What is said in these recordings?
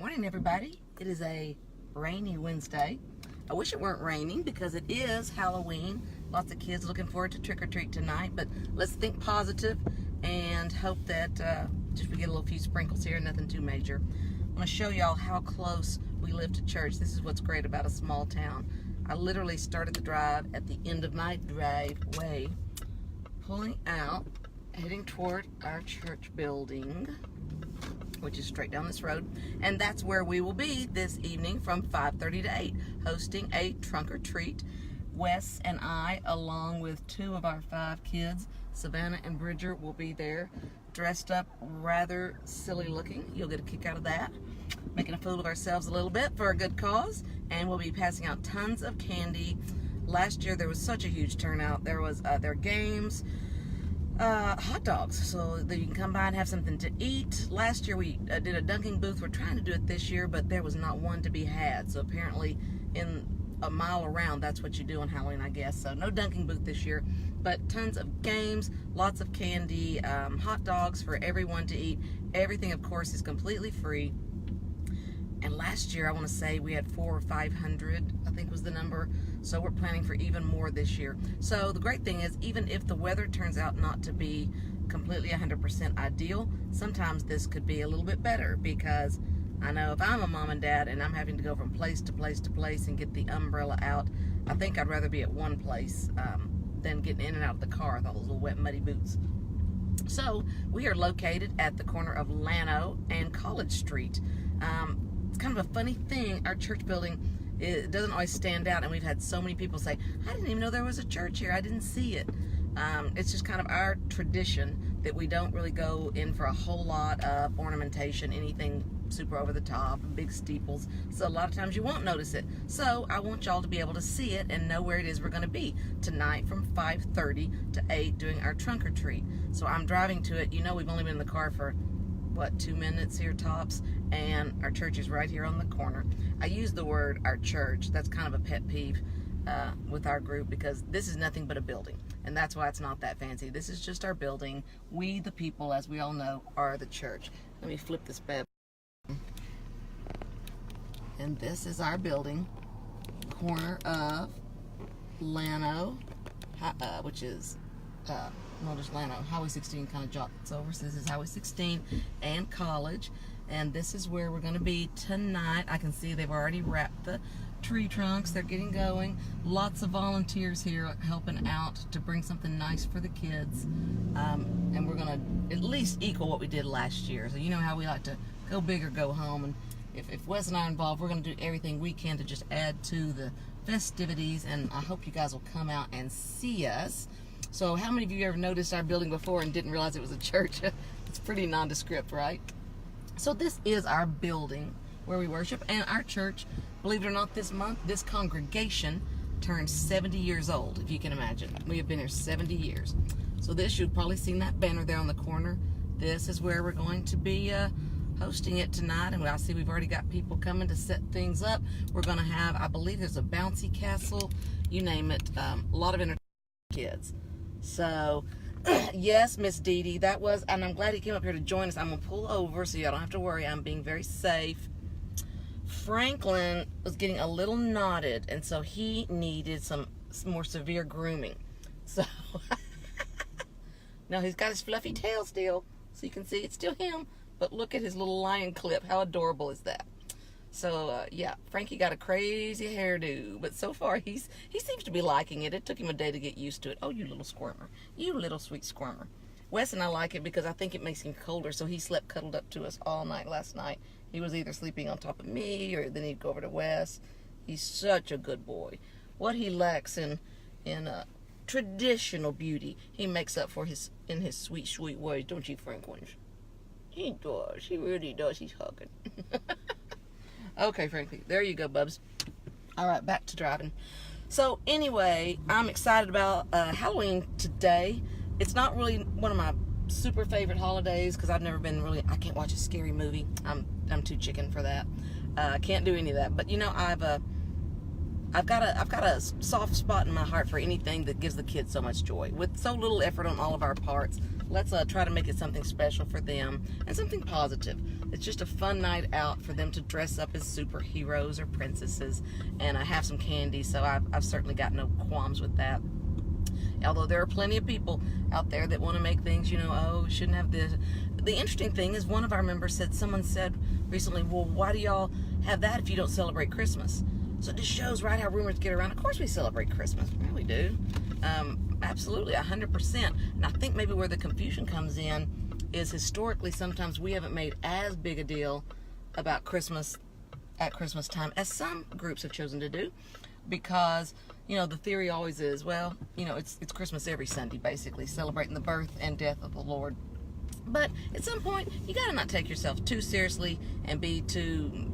Morning, everybody. It is a rainy Wednesday. I wish it weren't raining because it is Halloween. Lots of kids looking forward to trick-or-treat tonight, but let's think positive and hope that just we get a few sprinkles here, nothing too major. I'm going to show y'all how close we live to church. This is what's great about a small town. I literally started the drive at the end of my driveway, pulling out, heading toward our church building, which is straight down this road, and that's where we will be this evening from 5:30 to 8, hosting a trunk or treat. Wes and I, along with 2 of our 5 kids, Savannah and Bridger, will be there, dressed up rather silly looking. You'll get a kick out of that. Making a fool of ourselves a little bit for a good cause, and we'll be passing out tons of candy. Last year there was such a huge turnout. There was their games, hot dogs, so that you can come by and have something to eat. Last year we did a dunking booth. We're trying to do it this year, but there was not one to be had. So apparently in a mile around, that's what you do on Halloween, I guess. So no dunking booth this year, but tons of games, lots of candy, hot dogs for everyone to eat. Everything, of course, is completely free. And last year, I want to say we had 400 or 500, I think was the number. So we're planning for even more this year. So the great thing is, even if the weather turns out not to be completely 100% ideal, sometimes this could be a little bit better, because I know if I'm a mom and dad and I'm having to go from place to place to place and get the umbrella out, I think I'd rather be at one place than getting in and out of the car with all those little wet, muddy boots. So we are located at the corner of Llano and College Street. It's kind of a funny thing. Our church building, it doesn't always stand out, and we've had so many people say, I didn't even know there was a church here. I didn't see it. It's just kind of our tradition that we don't really go in for a whole lot of ornamentation, anything super over the top, big steeples. So a lot of times you won't notice it. So I want y'all to be able to see it and know where it is we're going to be tonight from 5:30 to 8 doing our trunk or treat. So I'm driving to it. You know, we've only been in the car for what, 2 minutes here tops, and our church is right here on the corner. I use the word our church. That's kind of a pet peeve with our group, because this is nothing but a building, and that's why it's not that fancy. This is just our building. We, the people, as we all know, are the church. Let me flip this bed. And this is our building, corner of Llano, which is no, just Llano. Highway 16 kind of jots over. So this is Highway 16 and College. And this is where we're going to be tonight. I can see they've already wrapped the tree trunks. They're getting going. Lots of volunteers here helping out to bring something nice for the kids. And we're going to at least equal what we did last year. So you know how we like to go big or go home. And if Wes and I are involved, we're going to do everything we can to just add to the festivities. And I hope you guys will come out and see us. So how many of you ever noticed our building before and didn't realize it was a church? It's pretty nondescript, right? So this is our building where we worship, and our church, believe it or not, this month, this congregation turned 70 years old, if you can imagine. We have been here 70 years. So this, you've probably seen that banner there on the corner. This is where we're going to be hosting it tonight, and I see we've already got people coming to set things up. We're going to have, I believe there's a bouncy castle, you name it, a lot of entertainment for kids. So, yes, Miss Dee Dee, that was, and I'm glad he came up here to join us. I'm going to pull over so y'all don't have to worry. I'm being very safe. Franklin was getting a little knotted, and so he needed some more severe grooming. So, now he's got his fluffy tail still, so you can see it's still him, but look at his little lion clip. How adorable is that? So, yeah, Frankie got a crazy hairdo, but so far he seems to be liking it. It took him a day to get used to it. Oh, you little squirmer. You little sweet squirmer. Wes and I like it because I think it makes him colder, so he slept cuddled up to us all night last night. He was either sleeping on top of me, or then he'd go over to Wes. He's such a good boy. What he lacks in traditional beauty, he makes up for in his sweet, sweet ways, don't you, Franklin? He does. He really does. He's hugging. Okay, Frankie, there you go, bubs. All right, back to driving. So anyway, I'm excited about Halloween today. It's not really one of my super favorite holidays because I've never been really, I can't watch a scary movie. I'm too chicken for that. I can't do any of that. But you know, I've got a soft spot in my heart for anything that gives the kids so much joy. With so little effort on all of our parts, let's try to make it something special for them and something positive. It's just a fun night out for them to dress up as superheroes or princesses, and I have some candy, so I've certainly got no qualms with that. Although there are plenty of people out there that want to make things, oh, we shouldn't have this. The interesting thing is, one of our members said, someone said recently, well, why do y'all have that if you don't celebrate Christmas? So this shows, right, how rumors get around. Of course we celebrate Christmas. We really do. Absolutely, 100%. And I think maybe where the confusion comes in is historically sometimes we haven't made as big a deal about Christmas at Christmas time as some groups have chosen to do, because the theory always is, well, it's Christmas every Sunday, basically, celebrating the birth and death of the Lord. But at some point, you got to not take yourself too seriously and be too,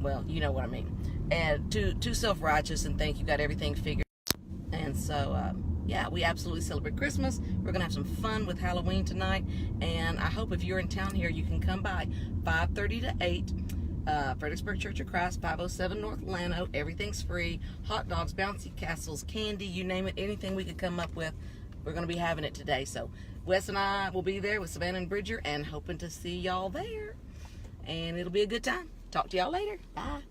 well, you know what I mean, and too self-righteous and think you got everything figured. And so, yeah, we absolutely celebrate Christmas. We're going to have some fun with Halloween tonight, and I hope if you're in town here, you can come by 5:30 to 8. Fredericksburg Church of Christ, 507 North Llano. Everything's free. Hot dogs, bouncy castles, candy, you name it. Anything we could come up with, we're going to be having it today. So Wes and I will be there with Savannah and Bridger, and hoping to see y'all there. And it'll be a good time. Talk to y'all later. Bye.